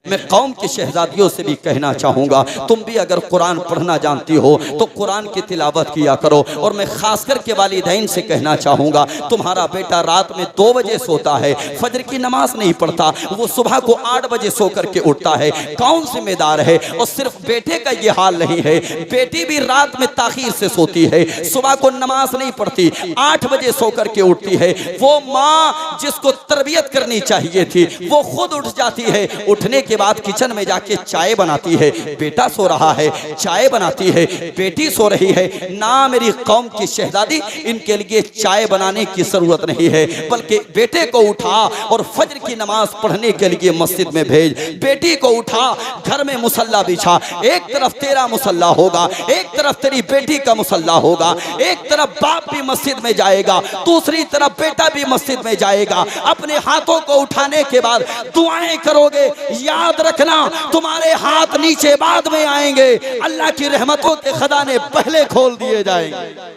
मैं कौम की शहजादियों से भी कहना चाहूँगा, तुम भी अगर कुरान पढ़ना जानती हो तो कुरान की तिलावत किया करो। और मैं खासकर के वालिदैन से कहना चाहूँगा, तुम्हारा बेटा रात में 2 बजे सोता है, फजर की नमाज नहीं पढ़ता, वो सुबह को 8 बजे सो करके उठता है, कौन जिम्मेदार है? और सिर्फ बेटे का ये हाल नहीं है, बेटी भी रात में ताखीर से सोती है, सुबह को नमाज नहीं पढ़ती, 8 बजे सो करके उठती है। वो माँ जिसको तरबियत करनी चाहिए थी वो खुद उठ जाती है, उठने के बाद किचन में जाके चाय बनाती है। बेटा सो रहा है, चाय बनाती है, बेटी सो रही है। ना मेरी कौम की शहजादी, इनके लिए चाय बनाने की जरूरत नहीं है, बल्कि बेटे को उठा और फजर की नमाज पढ़ने के लिए मस्जिद में भेज। बेटी को उठा, घर में मुसल्ला बिछा, एक तरफ तेरा मुसल्ला होगा, एक तरफ तेरी बेटी का मुसल्ला होगा, एक तरफ बाप भी मस्जिद में जाएगा, दूसरी तरफ बेटा भी मस्जिद में जाएगा। अपने हाथों को उठाने के बाद दुआएं करोगे, याद रखना तुम्हारे हाथ नीचे बाद में आएंगे, अल्लाह की रहमतों के खजाने पहले खोल दिए जाएंगे।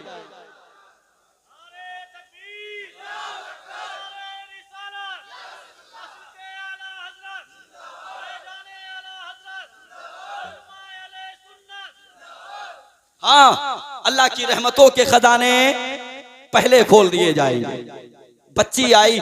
हाँ, अल्लाह की रहमतों के खजाने पहले खोल दिए जाएंगे। बच्ची आई,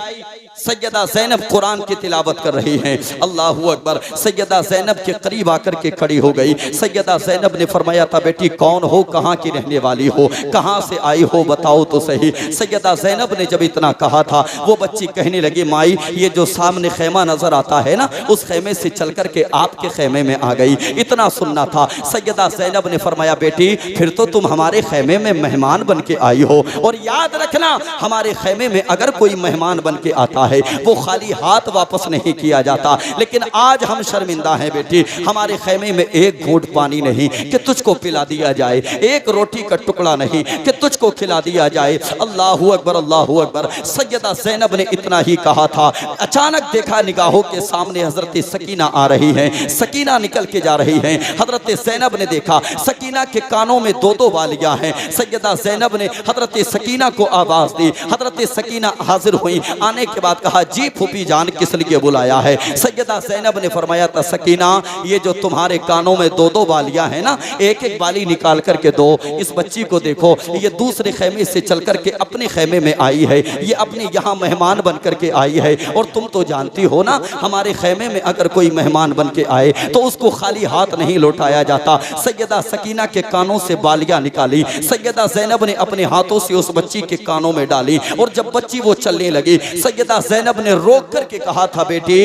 सैयदा ज़ैनब कुरान की तिलावत कर रही हैं। अल्लाहू अकबर। सैयदा ज़ैनब के करीब आकर के खड़ी हो गई। सैयदा ज़ैनब ने फरमाया था, बेटी कौन हो, कहाँ की रहने वाली हो, कहाँ से आई हो, बताओ तो सही। सैयदा ज़ैनब ने जब इतना कहा था, वो बच्ची कहने लगी, माई ये जो सामने खेमा नजर आता है ना, उस खेमे से चल कर के आपके खेमे में आ गई, इतना सुनना था। सैयदा ज़ैनब ने फरमाया, बेटी फिर तो तुम हमारे खेमे में मेहमान बन के आई हो, और याद रखना हमारे खेमे में अगर कोई मेहमान बन के आता है वो खाली हाथ वापस नहीं किया जाता। लेकिन आज हम शर्मिंदा हैं बेटी, हमारे खेमे में एक घूंट पानी नहीं कि तुझको पिला दिया जाए, एक रोटी का टुकड़ा नहीं कि तुझको खिला दिया जाए। अल्लाहू अकबर, अल्लाहू अकबर। सैयदा ज़ैनब ने इतना ही कहा था, अचानक देखा निगाहों के सामने हजरत सकीना आ रही हैं। सकीना निकल के जा रही हैं। हजरत ज़ैनब ने देखा सकीना के कानों में 2-2 वालियां हैं। सैयदा ज़ैनब ने हजरत सकीना को आवाज दी। हजरत सकीना हाजिर हुई। आने के बाद कहा, जी फूफी जान किस लिए बुलाया है? सैयदा ज़ैनब ने फरमाया था, सकीना ये जो तुम्हारे कानों में 2-2 वालियां हैं ना, एक एक वाली निकाल करके दो। इस बच्ची को देखो, ये दूसरे खेमे से चल करके अपने खेमे में आई है, ये अपने यहाँ मेहमान बन करके आई है। और तुम तो जानती हो ना, हमारे खेमे में अगर कोई मेहमान बन के आए तो उसको खाली हाथ नहीं लौटाया जाता। सैयदा सकीना के कानों से बालियां निकाली। सैयदा ज़ैनब ने अपने हाथों से उस बच्ची के कानों में डाली, और जब बच्ची वो चलने लगी, सैयदा ज़ैनब ने रोक करके कहा था, बेटी